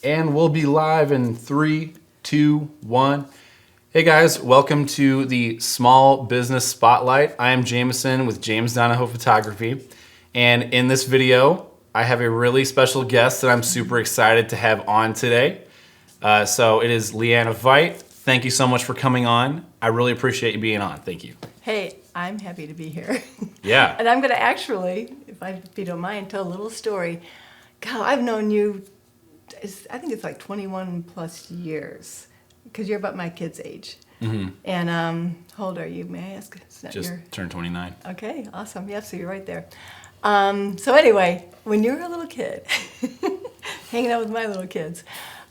And we'll be live in 3, 2, 1. Hey guys, welcome to the Small Business Spotlight. I am Jameson with James Donoho Photography. And in this video, I have a really special guest that I'm super excited to have on today. So it is Leanna Vite. Thank you so much for coming on. I really appreciate you being on. Thank you. Hey, I'm happy to be here. Yeah. And I'm going to actually, if you don't mind, tell a little story. God, I've known you, I think it's like 21 plus years, because you're about my kid's age. Mm-hmm. And how old are you, may I ask? Just turned 29. Okay, awesome. Yeah, so you're right there. So anyway, when you were a little kid, hanging out with my little kids,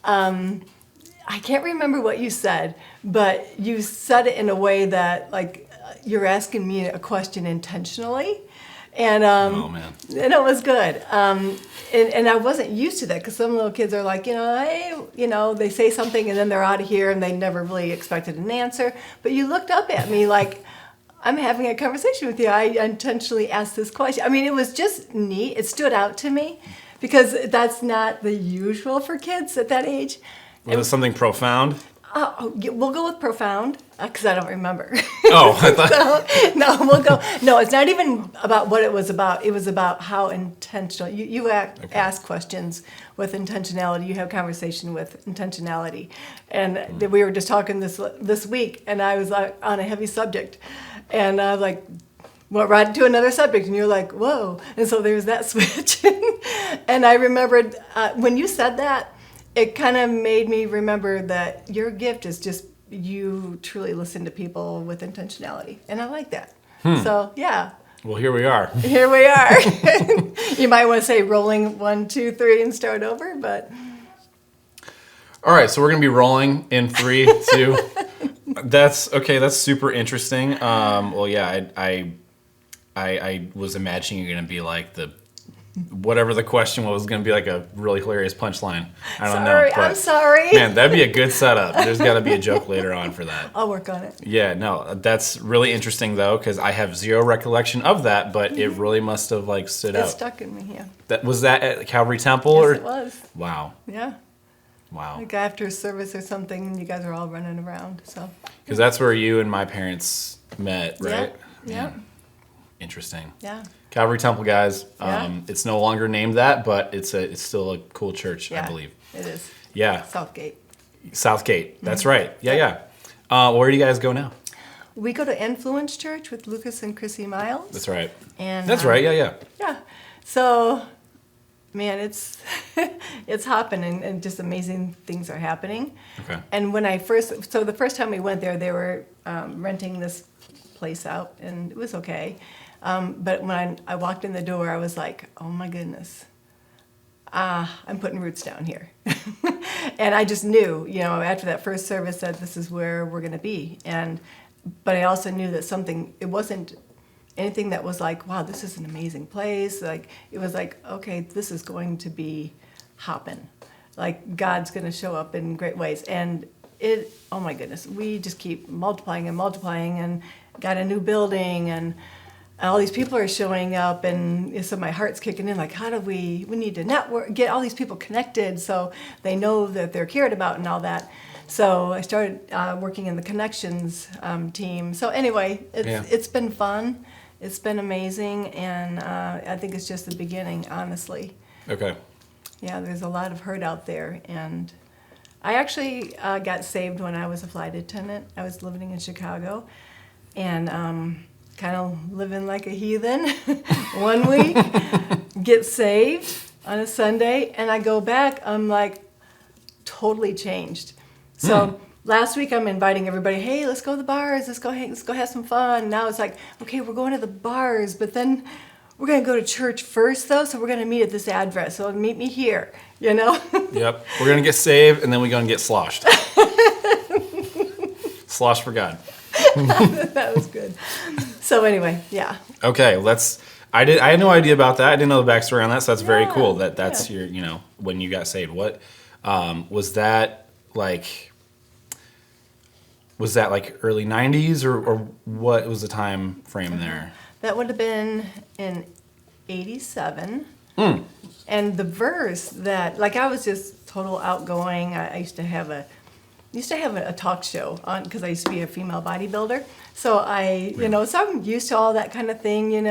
I can't remember what you said, but you said it in a way that, like, you're asking me a question intentionally. And Oh, man. And it was good. And I wasn't used to that, because some little kids are like, hey, they say something and then they're out of here and they never really expected an answer. But you looked up at me like, I'm having a conversation with you. I intentionally asked this question. I mean, it was just neat. It stood out to me because that's not the usual for kids at that age. Was it something profound? We'll go with profound, because I don't remember. Oh, I thought... No, we'll go. No, it's not even about what it was about. It was about how intentional. You ask questions with intentionality. You have conversation with intentionality. And we were just talking this week, and I was on a heavy subject. And I was like, went right to another subject, and you're like, whoa. And so there was that switch. And I remembered when you said that, it kind of made me remember that your gift is just you truly listen to people with intentionality. And I like that. So, yeah. Well, here we are. Here we are. You might want to say rolling 1, 2, 3 and start over, but... All right, so we're going to be rolling in 3, 2. That's super interesting. Well, yeah, I was imagining you're going to be like whatever the question was going to be, like a really hilarious punchline. I don't know. I'm sorry. Man, that'd be a good setup. There's got to be a joke later on for that. I'll work on it. Yeah, no, that's really interesting though, because I have zero recollection of that, but it really must have like stood out. It stuck in me, yeah. Was that at Calvary Temple? Yes, it was. Wow. Yeah. Wow. Like after service or something, you guys are all running around. So. Because that's where you and my parents met, right? Yeah. Interesting. Yeah. Calvary Temple, guys. Yeah. It's no longer named that, but it's still a cool church, Yeah, I believe. it is. Yeah. Southgate. That's right. Yeah. Where do you guys go now? We go to Influence Church with Lucas and Chrissy Miles. That's right. And that's right. Yeah. Yeah. So, man, it's it's hopping and just amazing things are happening. Okay. And the first time we went there, they were renting this place out, and it was okay. But when I walked in the door, I was like, oh my goodness, I'm putting roots down here. And I just knew, after that first service, that this is where we're going to be. But I also knew that it wasn't anything that was like, wow, this is an amazing place. Like, it was like, okay, this is going to be hopping. Like, God's going to show up in great ways. And oh my goodness, we just keep multiplying and got a new building, and all these people are showing up, and so my heart's kicking in, like, how do we need to network, get all these people connected so they know that they're cared about and all that. So I started working in the connections team. So anyway, it's been fun. It's been amazing, and I think it's just the beginning, honestly. Okay. Yeah, there's a lot of hurt out there, and I actually got saved when I was a flight attendant. I was living in Chicago, and kind of living like a heathen. One week, get saved on a Sunday, and I go back, I'm like totally changed. So last week I'm inviting everybody, hey, let's go to the bars, let's go have some fun. Now it's like, okay, we're going to the bars, but then we're going to go to church first, though, so we're going to meet at this address, so meet me here, Yep, we're going to get saved, and then we're going to get sloshed. Slosh for God. That was good. So anyway, yeah. Okay, I had no idea about that. I didn't know the backstory on that, so that's very cool. That's your, when you got saved. What was that like? Was that like early '90s or what was the time frame there? That would have been in '87. And the verse that, like, I was just total outgoing. I used to have a talk show on because I used to be a female bodybuilder. So so I'm used to all that kind of thing, and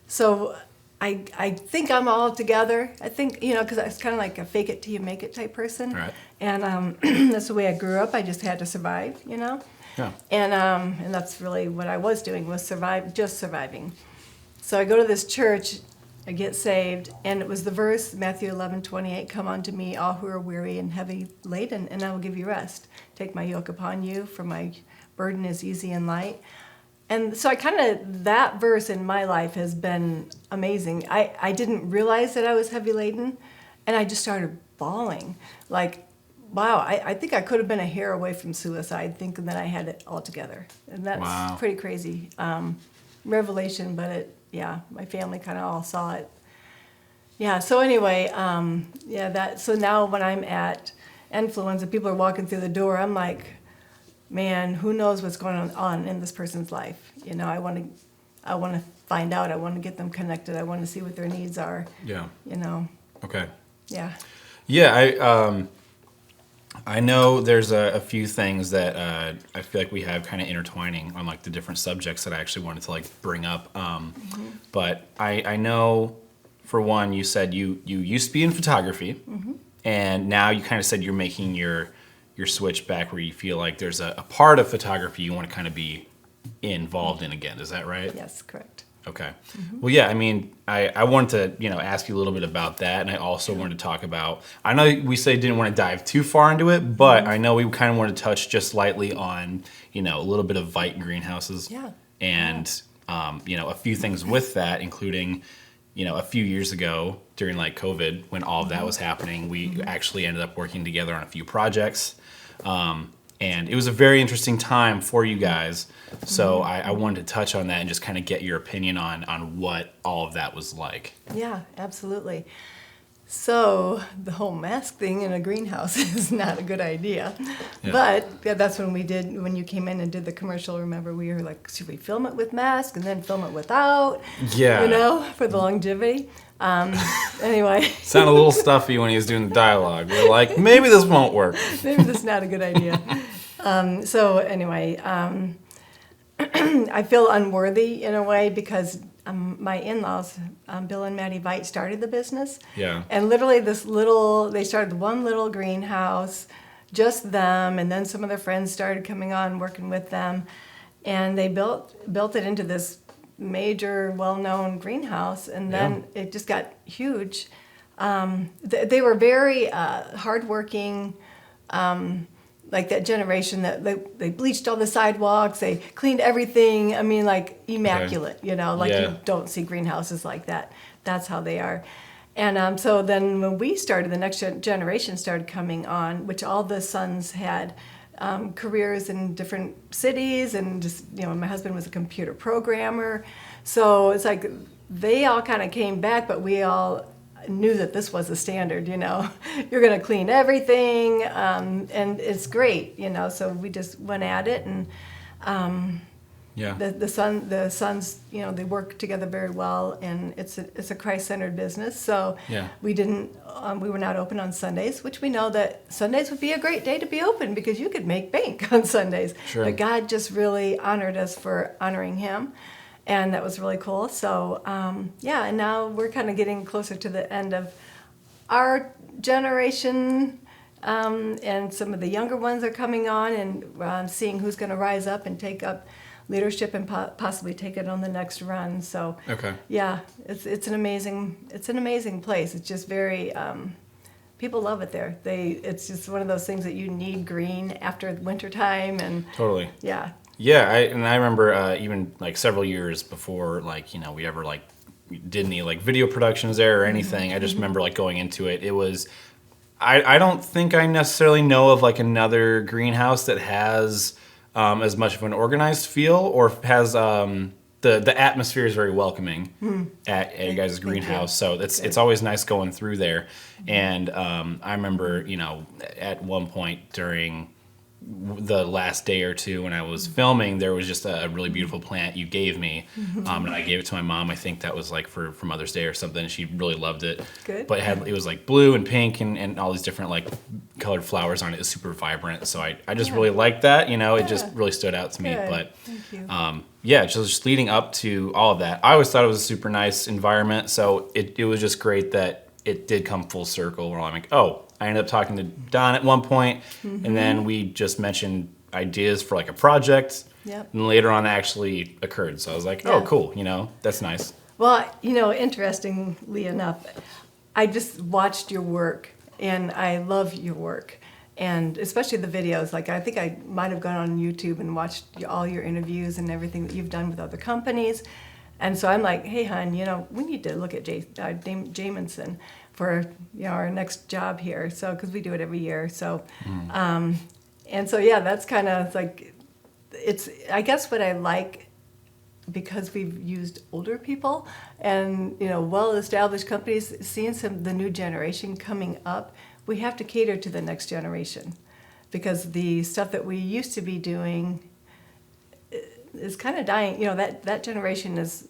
so I think I'm all together. I think, because I was kind of like a fake it till you make it type person. Right. And that's the way I grew up. I just had to survive, Yeah. And that's really what I was doing, was surviving. So I go to this church, I get saved, and it was the verse, Matthew 11:28, "Come unto me, all who are weary and heavy laden, and I will give you rest. Take my yoke upon you, for my burden is easy and light." And so that verse in my life has been amazing. I didn't realize that I was heavy laden, and I just started bawling. Like, wow, I think I could have been a hair away from suicide, thinking that I had it all together. And that's pretty crazy. Revelation, but my family kind of all saw it. Yeah, so anyway, so now when I'm at Influence and people are walking through the door, I'm like, man, who knows what's going on in this person's life? I want to find out. I want to get them connected. I want to see what their needs are. Yeah. Okay. Yeah. Yeah, I know there's a few things that I feel like we have kind of intertwining on like the different subjects that I actually wanted to like bring up. But I know, for one, you said you used to be in photography, and now you kind of said you're making your switch back where you feel like there's a part of photography you want to kind of be involved in again. Is that right? Yes, correct. Okay. Well, yeah, I mean, I wanted to, ask you a little bit about that, and I also wanted to talk about, I know we say didn't want to dive too far into it, but I know we kind of wanted to touch just lightly on, a little bit of Vite greenhouses. Yeah. And, a few things with that, including, a few years ago during like COVID, when all of that was happening, we actually ended up working together on a few projects. And it was a very interesting time for you guys. So I wanted to touch on that and just kind of get your opinion on what all of that was like. Yeah, absolutely. So the whole mask thing in a greenhouse is not a good idea. Yeah. But that's when you came in and did the commercial, remember, we were like, should we film it with mask and then film it without? Yeah. For the longevity. Anyway. Sounded a little stuffy when he was doing the dialogue. We were like, maybe this won't work. Maybe this is not a good idea. So anyway, I feel unworthy in a way because my in-laws, Bill and Maddie Vite, started the business. Yeah. And literally they started one little greenhouse, just them, and then some of their friends started coming on, working with them. And they built it into this major, well-known greenhouse, and then it just got huge. They were very hardworking, like that generation that they bleached all the sidewalks, they cleaned everything. I mean, like immaculate, you don't see greenhouses like that. That's how they are. And so then when we started, the next generation started coming on, which all the sons had careers in different cities, and just, my husband was a computer programmer. So it's like they all kind of came back, but we all knew that this was the standard, You're going to clean everything, and it's great, So we just went at it, and the sons, they work together very well, and it's a Christ-centered business. So we were not open on Sundays, which we know that Sundays would be a great day to be open because you could make bank on Sundays. Sure. But God just really honored us for honoring Him. And that was really cool. So, and now we're kind of getting closer to the end of our generation, and some of the younger ones are coming on, and seeing who's going to rise up and take up leadership and possibly take it on the next run. So, it's an amazing place. It's just very, people love it there. It's just one of those things that you need green after wintertime, and totally. Yeah. Yeah, I remember even like several years before we ever did any like video productions there or anything. I just remember like going into it. It was I don't think I necessarily know of like another greenhouse that has as much of an organized feel or has the atmosphere is very welcoming at you guys' greenhouse. So it's always nice going through there. And I remember at one point during the last day or two when I was filming, there was just a really beautiful plant you gave me, and I gave it to my mom. I think that was like for Mother's Day or something. She really loved it. Good. But it was like blue and pink and all these different like colored flowers on it. It was super vibrant. So I just really liked that. It just really stood out to me. Good. But Thank you. yeah, just leading up to all of that, I always thought it was a super nice environment. So it was just great that it did come full circle where I'm like, oh, I ended up talking to Don at one point, and then we just mentioned ideas for like a project. Yep. And later on, it actually occurred. So I was like, oh, cool. That's nice. Well, interestingly enough, I just watched your work, and I love your work, and especially the videos. Like, I think I might have gone on YouTube and watched all your interviews and everything that you've done with other companies. And so I'm like, hey, hon, we need to look at Jamison for our next job here. So, because we do it every year. So, and so, yeah, that's kind of like, I guess what I like, because we've used older people and, well-established companies, seeing the new generation coming up, we have to cater to the next generation, because the stuff that we used to be doing is kind of dying. That generation is,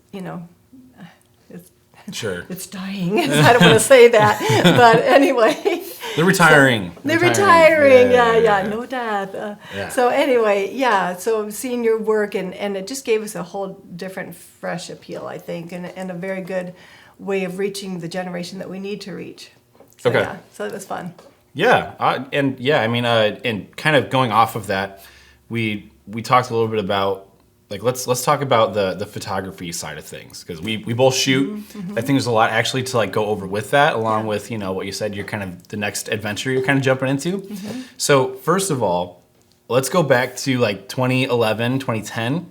it's Sure. it's dying. I don't want to say that, but anyway. They're retiring. They're retiring. Yeah. Yeah. No death. Yeah. So anyway, so seeing your work and it just gave us a whole different, fresh appeal, I think, and a very good way of reaching the generation that we need to reach. So, Okay. Yeah, so it was fun. Yeah. And kind of going off of that, we talked a little bit about, like, let's talk about the photography side of things, because we both shoot. I think there's a lot actually to like go over with that, along with what you said, you're kind of the next adventure you're kind of jumping into. So first of all, let's go back to like 2011, 2010.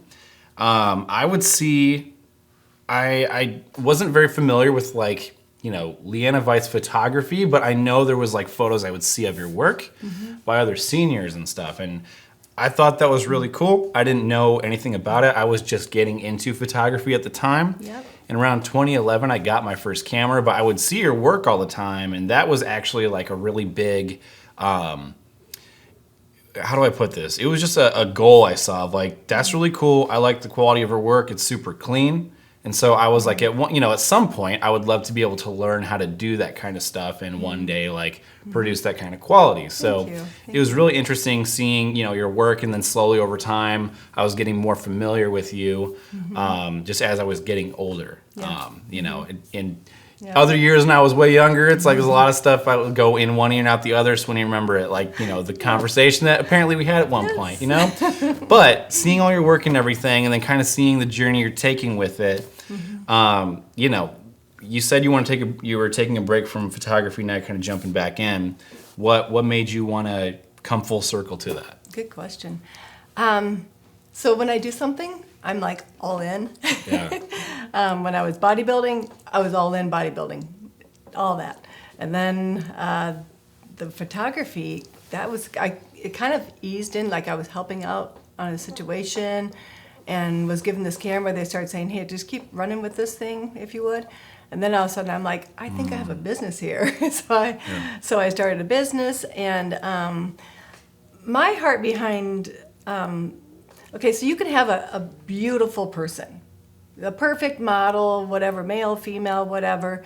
I would see, I wasn't very familiar with like Leanna Vite's photography, but I know there was like photos I would see of your work by other seniors and stuff, and I thought that was really cool. I didn't know anything about it. I was just getting into photography at the time. Yep. And around 2011, I got my first camera, but I would see your work all the time. And that was actually like a really big, how do I put this? It was just a goal I saw of like, that's really cool. I like the quality of her work. It's super clean. And so I was like, at some point, I would love to be able to learn how to do that kind of stuff and one day like produce that kind of quality. So it was really interesting seeing, your work, and then slowly over time, I was getting more familiar with you, just as I was getting older. In other years when I was way younger, it's like there's a lot of stuff I would go in one ear and out the other. So when you remember it, like, the conversation that apparently we had at one point, But seeing all your work and everything, and then kind of seeing the journey you're taking with it, you said you were taking a break from photography, now kind of jumping back in. What made you want to come full circle to that? Good question. So when I do something, I'm like all in. Yeah. When I was bodybuilding, I was all in bodybuilding, all that. And then the photography, it kind of eased in, like I was helping out on a situation and was given this camera. They started saying, hey, just keep running with this thing, if you would. And then all of a sudden I'm like, I think I have a business here. So I started a business, and my heart behind, okay, so you can have a beautiful person, the perfect model, whatever, male, female, whatever.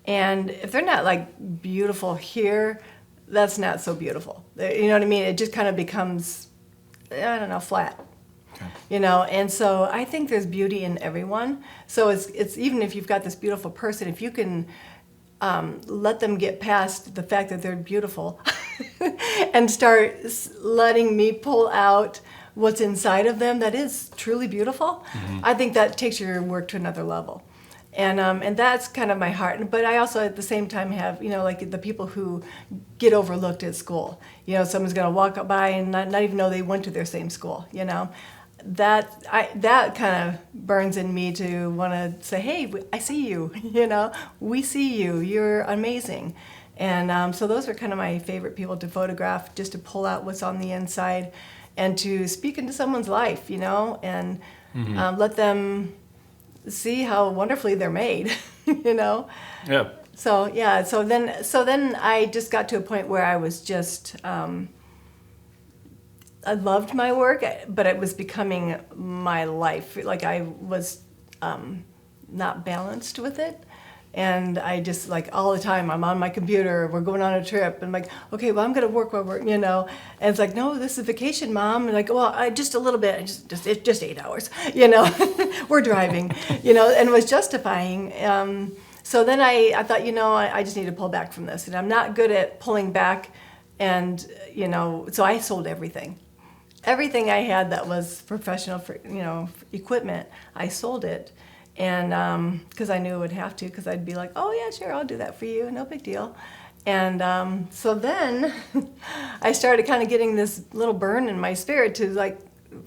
And if they're not like beautiful here, that's not so beautiful. You know what I mean? It just kind of becomes, I don't know, flat. Okay. And so I think there's beauty in everyone. So it's even if you've got this beautiful person, if you can let them get past the fact that they're beautiful and start letting me pull out what's inside of them that is truly beautiful, I think that takes your work to another level. And that's kind of my heart. But I also at the same time have, like the people who get overlooked at school. Someone's going to walk by and not even know they went to their same school, That kind of burns in me to want to say, hey, I see you, we see you, you're amazing. And so those are kind of my favorite people to photograph, just to pull out what's on the inside and to speak into someone's life, and let them see how wonderfully they're made, Yeah. So then I just got to a point where I was just I loved my work, but it was becoming my life. Like I was not balanced with it. And I just like all the time, I'm on my computer, we're going on a trip, and I'm like, okay, well, I'm going to work while we're, you know. And it's like, no, this is vacation, Mom. And like, well, just a little bit, just 8 hours, you know, we're driving, you know, and it was justifying. So then I thought, you know, I just need to pull back from this. And I'm not good at pulling back. And, you know, so I sold everything. Everything I had that was professional, for, you know, equipment, I sold it. And because I knew I would have to, because I'd be like, oh, yeah, sure, I'll do that for you. No big deal. And so then I started kind of getting this little burn in my spirit to like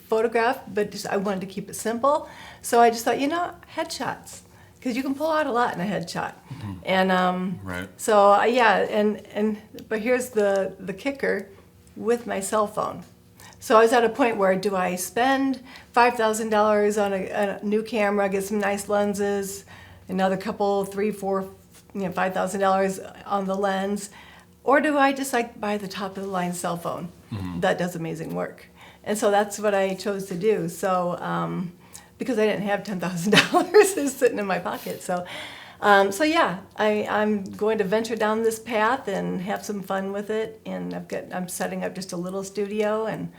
photograph, but just I wanted to keep it simple. So I just thought, you know, headshots, because you can pull out a lot in a headshot. Mm-hmm. And right. So yeah, but here's the kicker with my cell phone. So I was at a point where, do I spend $5,000 on a new camera, get some nice lenses, another couple, $3,000, $4,000, $5,000 on the lens, or do I just like buy the top of the line cell phone that does amazing work? And so that's what I chose to do. So because I didn't have $10,000 sitting in my pocket, so yeah, I'm going to venture down this path and have some fun with it. And I'm setting up just a little studio, and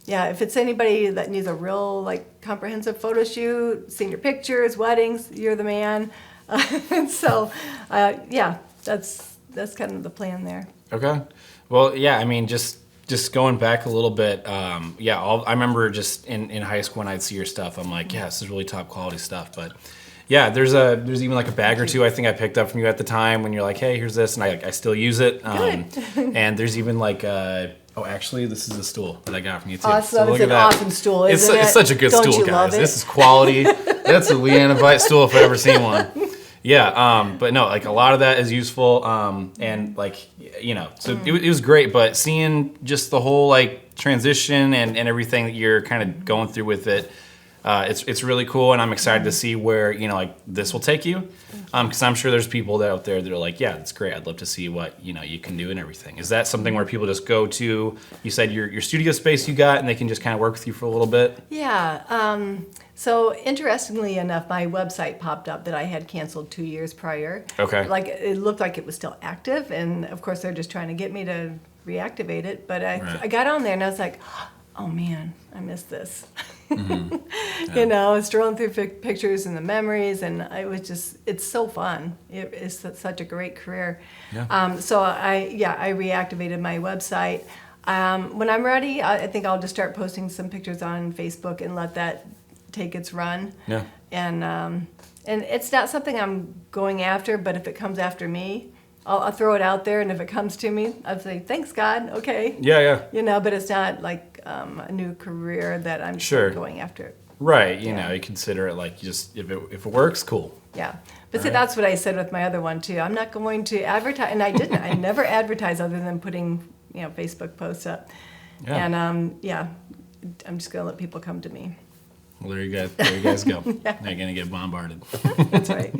yeah, if it's anybody that needs a real like comprehensive photo shoot, senior pictures, weddings, you're the man. And so yeah, that's kind of the plan there. Okay. Well, yeah, I mean, just going back a little bit, yeah, I remember just in high school when I'd see your stuff, I'm like, yeah, this is really top quality stuff, but. Yeah, there's even like a bag or two I think I picked up from you at the time when you're like, hey, here's this, and I still use it. And there's even like, actually, this is a stool that I got from you too. Awesome, so it's an awesome stool, isn't it? It's such a good Don't stool, you love guys. it? This is quality. That's a Leanna Vite stool if I've ever seen one. Yeah, but no, like a lot of that is useful, and like, you know, so it was great, but seeing just the whole like transition and everything that you're kind of going through with it, it's really cool, and I'm excited to see where, you know, like this will take you, because I'm sure there's people out there that are like, yeah, that's great. I'd love to see what, you know, you can do and everything. Is that something where people just go to, you said your studio space you got, and they can just kind of work with you for a little bit? Yeah. So interestingly enough, my website popped up that I had canceled 2 years prior. Okay. Like it looked like it was still active, and of course they're just trying to get me to reactivate it. But I got on there and I was like, oh man, I missed this. Mm-hmm. Yeah. You know, strolling through pictures and the memories, and it's so fun. It's such a great career. Yeah. So I reactivated my website. When I'm ready, I think I'll just start posting some pictures on Facebook and let that take its run. Yeah. And it's not something I'm going after, but if it comes after me, I'll throw it out there, and if it comes to me, I'll say, thanks, God, okay. Yeah. You know, but it's not like a new career that I'm going after. Right, you know, you consider it like just if it works, cool. Yeah, but see, that's what I said with my other one too. I'm not going to advertise, and I didn't. I never advertise other than putting, you know, Facebook posts up. Yeah. And I'm just gonna let people come to me. Well, there you guys go. Yeah. Now you're gonna get bombarded. That's right.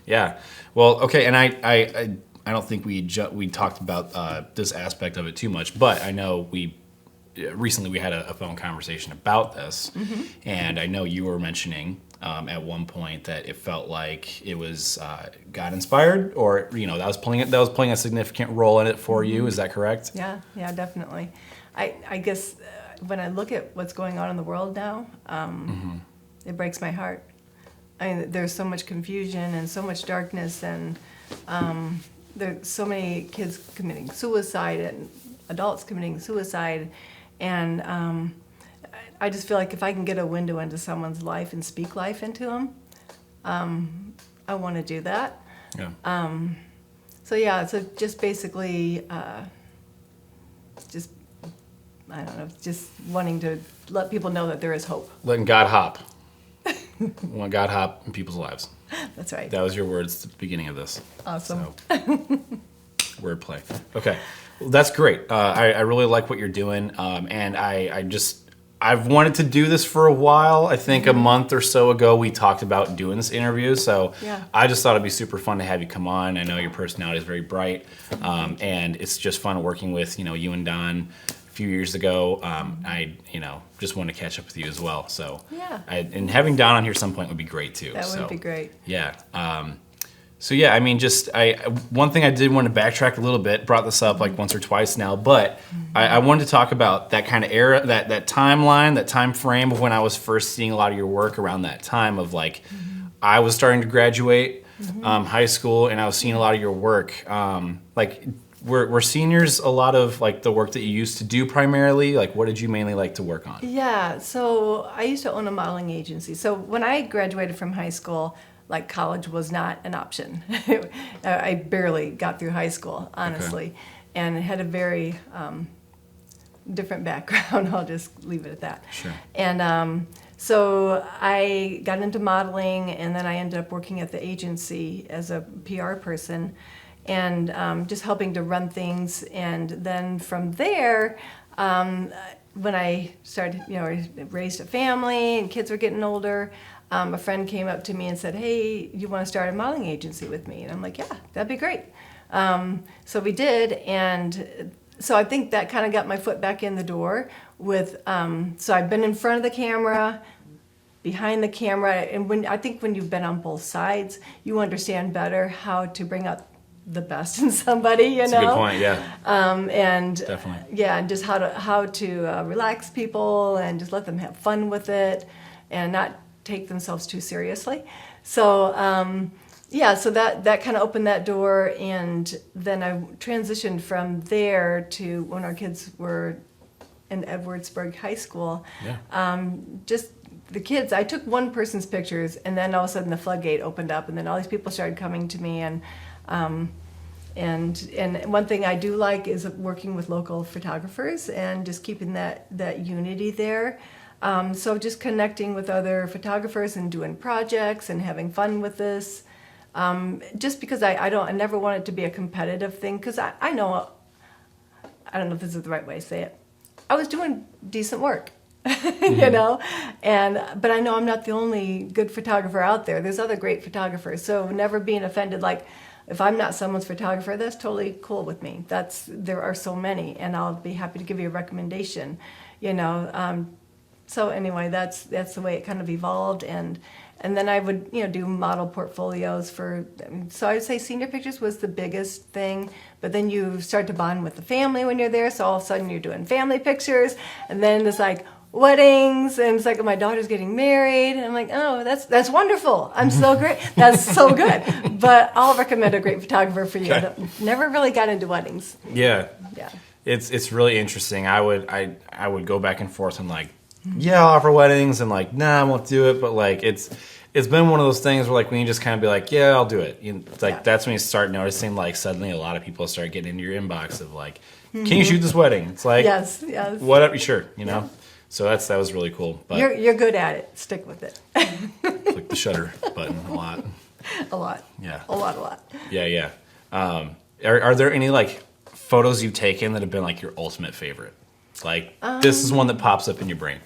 Yeah. Well, okay, and I don't think we talked about this aspect of it too much, but I know recently we had a phone conversation about this, and I know you were mentioning at one point that it felt like it was God inspired, or you know that was playing a significant role in it for you. Is that correct? Yeah, definitely. I guess when I look at what's going on in the world now, it breaks my heart. I mean, there's so much confusion and so much darkness, and there's so many kids committing suicide and adults committing suicide, and I just feel like if I can get a window into someone's life and speak life into them, I want to do that. Yeah. So just basically, I don't know, just wanting to let people know that there is hope. Letting God hop. Want God hop in people's lives. That's right. That was your words at the beginning of this. Awesome. So, wordplay. Okay. Well, that's great. I really like what you're doing. And I've wanted to do this for a while. I think a month or so ago we talked about doing this interview. So I just thought it'd be super fun to have you come on. I know your personality is very bright. And it's just fun working with, you know, you and Don few years ago. I just want to catch up with you as well. So Yeah. And having Don on here some point would be great too. That would be great. Yeah. So yeah, I mean, one thing I did want to backtrack a little bit, brought this up like once or twice now, but I wanted to talk about that kind of era, that timeline, that time frame of when I was first seeing a lot of your work around that time of like, I was starting to graduate high school and I was seeing a lot of your work. Like, were seniors a lot of like the work that you used to do primarily? Like, what did you mainly like to work on? Yeah, so I used to own a modeling agency. So when I graduated from high school, like college was not an option. I barely got through high school, honestly, and had a very different background. I'll just leave it at that. Sure. And so I got into modeling, and then I ended up working at the agency as a PR person, and just helping to run things. And then from there, when I started, raised a family and kids were getting older, a friend came up to me and said, "Hey, you want to start a modeling agency with me?" And I'm like, "Yeah, that'd be great." So we did, and so I think that kind of got my foot back in the door with, so I've been in front of the camera, behind the camera, and I think when you've been on both sides, you understand better how to bring out the best in somebody, That's a good point, yeah. And Definitely. yeah, and just how to relax people and just let them have fun with it and not take themselves too seriously. So so that kind of opened that door, and then I transitioned from there to when our kids were in Edwardsburg High School. Yeah. Just the kids, I took one person's pictures, and then all of a sudden the floodgate opened up, and then all these people started coming to me, and one thing I do like is working with local photographers and just keeping that unity there. So just connecting with other photographers and doing projects and having fun with this. Just because I never want it to be a competitive thing, because I know, I don't know if this is the right way to say it, I was doing decent work. But I know I'm not the only good photographer out there. There's other great photographers. So never being offended, like if I'm not someone's photographer, that's totally cool with me. There are so many, and I'll be happy to give you a recommendation, So anyway, that's the way it kind of evolved, and then I would do model portfolios so I would say senior pictures was the biggest thing, but then you start to bond with the family when you're there, so all of a sudden you're doing family pictures, and then it's like weddings, and it's like my daughter's getting married, and I'm like, oh, that's wonderful. I'm so great. That's so good. But I'll recommend a great photographer for you. Okay. Never really got into weddings. Yeah. Yeah. It's really interesting. I would go back and forth and like, yeah, I'll offer weddings, and like, nah, I won't do it. But like, it's been one of those things where like when you just kind of be like, yeah, I'll do it. That's when you start noticing like suddenly a lot of people start getting into your inbox of like, can you shoot this wedding? It's like, yes, whatever, sure, Yeah. So that was really cool. But you're good at it. Stick with it. click the shutter button a lot. A lot. Yeah. A lot. Yeah. Are there any like photos you've taken that have been like your ultimate favorite? Like this is one that pops up in your brain.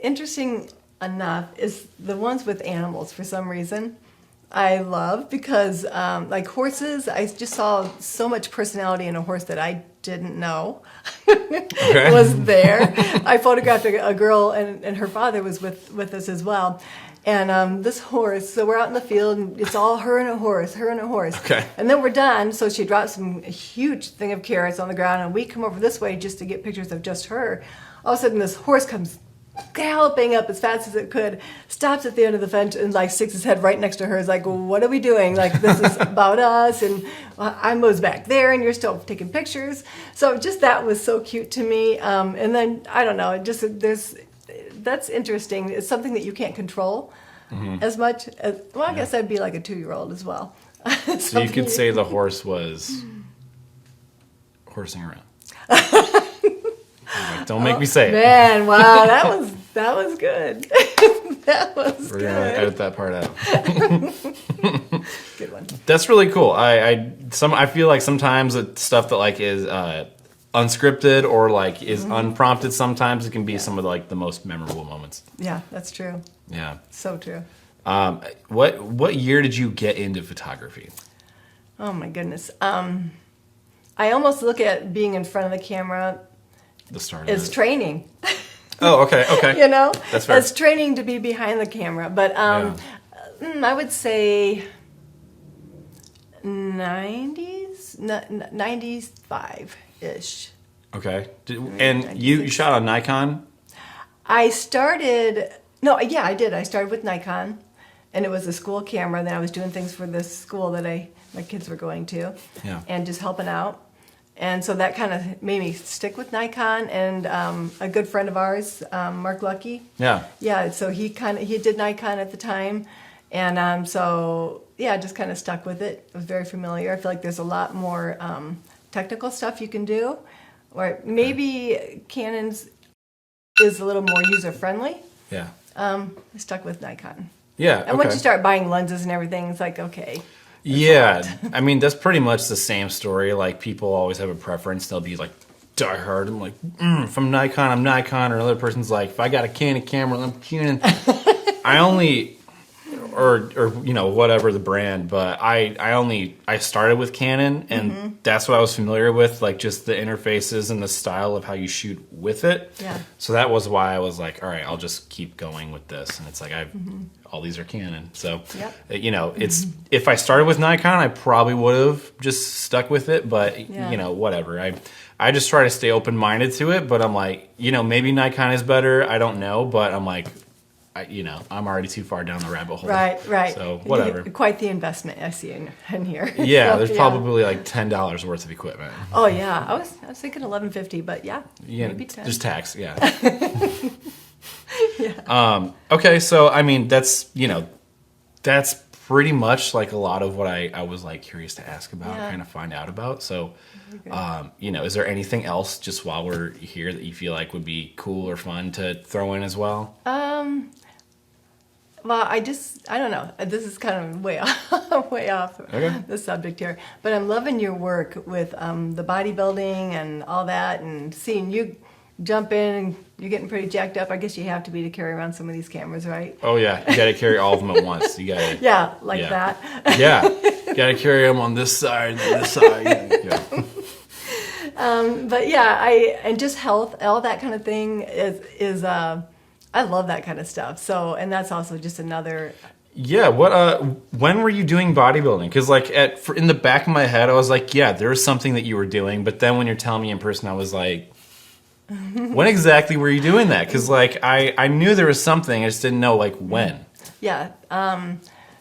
Interesting enough is the ones with animals for some reason. I love because like horses, I just saw so much personality in a horse that I didn't know was there. I photographed a girl, and her father was with us as well. And this horse, so we're out in the field, and it's all her and a horse. Okay. And then we're done, so she drops a huge thing of carrots on the ground, and we come over this way just to get pictures of just her. All of a sudden, this horse comes galloping up as fast as it could, stops at the end of the fence, and like sticks his head right next to her. It's like, well, what are we doing? Like, this is about us, and I was back there, and you're still taking pictures. So just that was so cute to me. And then, I don't know, that's interesting. It's something that you can't control as much as, well, I guess I'd be like a 2-year-old as well. So you could say the horse was horsing around. Like, don't make me say it. Man, wow, that was good. That was We're good. gonna edit that part out. Good one. That's really cool. I feel like sometimes it's stuff that like is unscripted or like is unprompted. Sometimes it can be some of like the most memorable moments. Yeah, that's true. Yeah. So true. What year did you get into photography? Oh my goodness. I almost look at being in front of the camera The start as of it. training. Oh, okay. You know, That's fair. as training to be behind the camera. But I would say 95-ish. Okay. And you shot on Nikon? I did. I started with Nikon, and it was a school camera. And then I was doing things for this school that my kids were going to, and just helping out. And so that kind of made me stick with Nikon. And a good friend of ours, Mark Lucky. Yeah. So he did Nikon at the time, and just kind of stuck with it. It was very familiar. I feel like there's a lot more technical stuff you can do, or maybe Canon's is a little more user friendly. Yeah. I stuck with Nikon. Yeah. And once you start buying lenses and everything, it's like, okay. Yeah. I mean, that's pretty much the same story. Like, people always have a preference. They'll be like, die hard. I'm like, if I'm Nikon, I'm Nikon. Or another person's like, if I got a Canon camera, I'm Canon. I only, or whatever the brand, but I started with Canon, and that's what I was familiar with, like just the interfaces and the style of how you shoot with it. Yeah. So that was why I was like, all right, I'll just keep going with this. And it's like, all these are Canon. So, it's, if I started with Nikon, I probably would have just stuck with it, but whatever. I just try to stay open-minded to it, but I'm like, maybe Nikon is better. I don't know, but I'm like, I'm already too far down the rabbit hole. Right. So whatever. Quite the investment I see in here. Yeah, So, there's probably like $10 worth of equipment. Oh yeah, I was thinking $11.50, but maybe 10. There's tax. Yeah. Okay, so I mean that's pretty much like a lot of what I was like curious to ask about, kind of find out about. So, is there anything else just while we're here that you feel like would be cool or fun to throw in as well? Well, I don't know. This is kind of way off the subject here. But I'm loving your work with the bodybuilding and all that, and seeing you jump in and you're getting pretty jacked up. I guess you have to be to carry around some of these cameras, right? Oh yeah, you got to carry all of them at once. You got to. That. Yeah, you got to carry them on this side, and this side. Yeah. But and just health, all that kind of thing is I love that kind of stuff. So, and that's also just another. Yeah. When were you doing bodybuilding? Because like in the back of my head, I was like, yeah, there was something that you were doing. But then when you're telling me in person, I was like, when exactly were you doing that? Because like I knew there was something, I just didn't know like when. Yeah.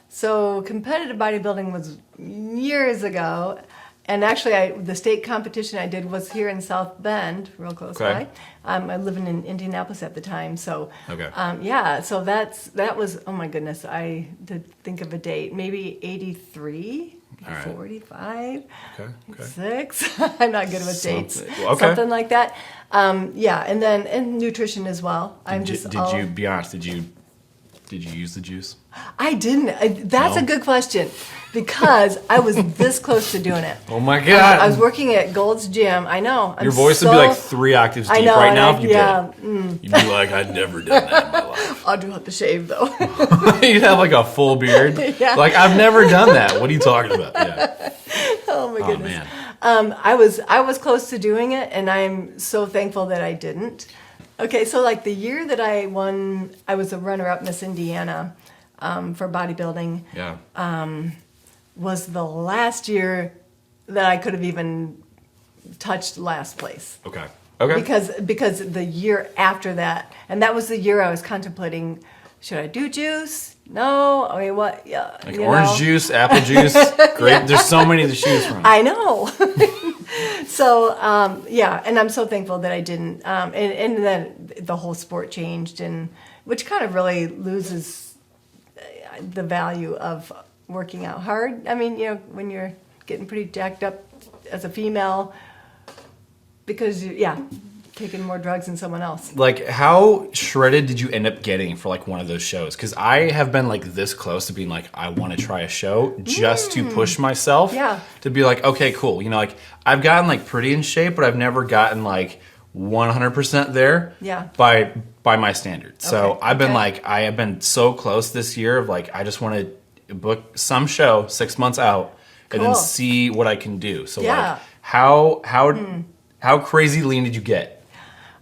So competitive bodybuilding was years ago. And actually, the state competition I did was here in South Bend, real close by. I living in Indianapolis at the time, so so that was, oh my goodness, I did think of a date, maybe 83, 45, 6. I'm not good with dates. Something like that. And nutrition as well. Did you be honest? Did you use the juice? I didn't. That's a good question, because I was this close to doing it. Oh my God. I was working at Gold's Gym. I know. Your voice would be like 3 octaves deep right now if you did. You'd be like, I'd never done that in my life. I'll do have to shave though. You'd have like a full beard. Yeah. Like, I've never done that. What are you talking about? Yeah. Oh my goodness. Man. I was close to doing it, and I'm so thankful that I didn't. Okay, so like the year that I won, I was a runner-up Miss Indiana for bodybuilding. Yeah. Was the last year that I could have even touched last place. Okay. Because the year after that, and that was the year I was contemplating, should I do juice? No. I mean, what? Yeah. Like orange juice, apple juice, grape. There's so many to choose from. I know. So, and I'm so thankful that I didn't. And then the whole sport changed, and which kind of really loses the value of working out hard. I mean, when you're getting pretty jacked up as a female, because, taking more drugs than someone else. Like, how shredded did you end up getting for like one of those shows? Because I have been like this close to being like, I want to try a show just to push myself. Yeah. To be like, okay, cool. Like I've gotten like pretty in shape, but I've never gotten like 100% there. Yeah. By my standards. So I've been like, I have been so close this year of like, I just want to book some show 6 months out and then see what I can do. So like, How crazy lean did you get?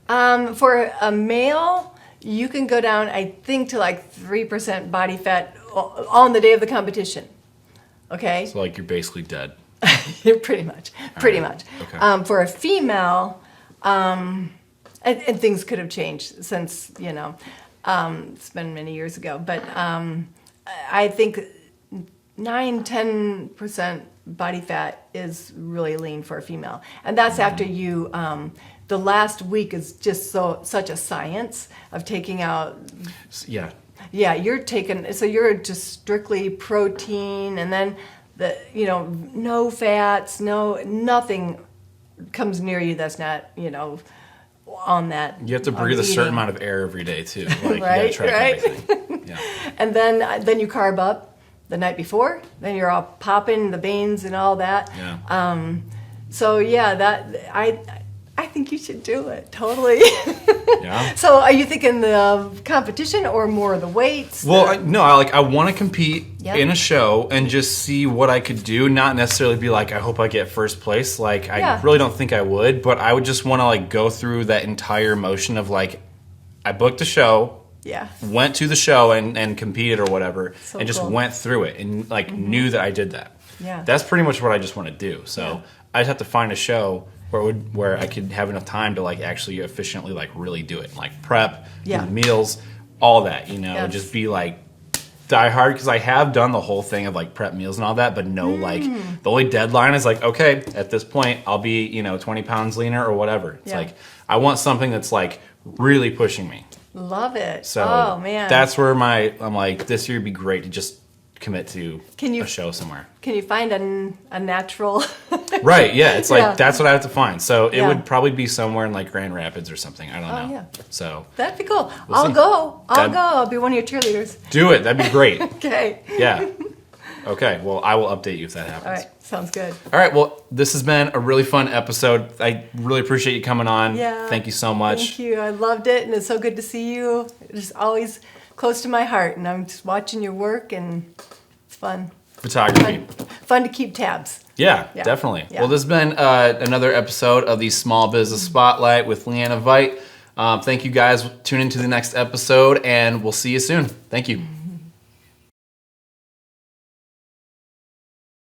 For a male, you can go down, I think, to like 3% body fat on the day of the competition. Okay? So like you're basically dead. Pretty much. Pretty much. Okay. For a female, and things could have changed since, it's been many years ago, but I think 9-10% body fat is really lean for a female. And that's after you, the last week is just such a science of taking out. Yeah. Yeah, you're just strictly protein, and then no fats, nothing comes near you that's not, on that. You have to breathe a certain amount of air every day too. Like, right, you gotta track right. everything. Yeah. And then you carb up the night before. Then you're all popping the veins and all that. Yeah. So yeah, I think you should do it totally. Yeah. So are you thinking the competition or more of the weights? Well, I want to compete Yep. in a show and just see what I could do. Not necessarily be like, I hope I get first place. Like, Yeah. I really don't think I would, but I would just want to like go through that entire motion of like, I booked a show, Yeah. went to the show and competed or whatever, So and just cool. went through it and like knew that I did that. Yeah. That's pretty much what I just want to do. So Yeah. I just have to find a show where I could have enough time to like actually efficiently like really do it, like prep, do Yeah. the meals, all that, Yes. just be like die hard, because I have done the whole thing of like prep meals and all that, but like the only deadline is like, okay, at this point I'll be 20 pounds leaner or whatever. It's Yeah. like I want something that's like really pushing me. Love it. So oh man. that's where I'm like, this year would be great to just commit to a show somewhere. Can you find a natural? Right, yeah. It's like, Yeah. that's what I have to find. So it Yeah. would probably be somewhere in like Grand Rapids or something. I don't know. yeah. So That'd be cool. We'll I'll see. go. That'd- I'll be one of your cheerleaders. do it. That'd be great. Okay. Yeah. Okay. Well, I will update you if that happens. All right. Sounds good. All right. Well, this has been a really fun episode. I really appreciate you coming on. Yeah. Thank you so much. Thank you. I loved it, and it's so good to see you. It's always close to my heart, and I'm just watching your work, and it's fun. Photography. Fun to keep tabs. Yeah, Yeah. definitely. Yeah. Well, this has been another episode of the Small Business Spotlight with Leanna Vite. Thank you guys. Tune into the next episode, and we'll see you soon. Thank you.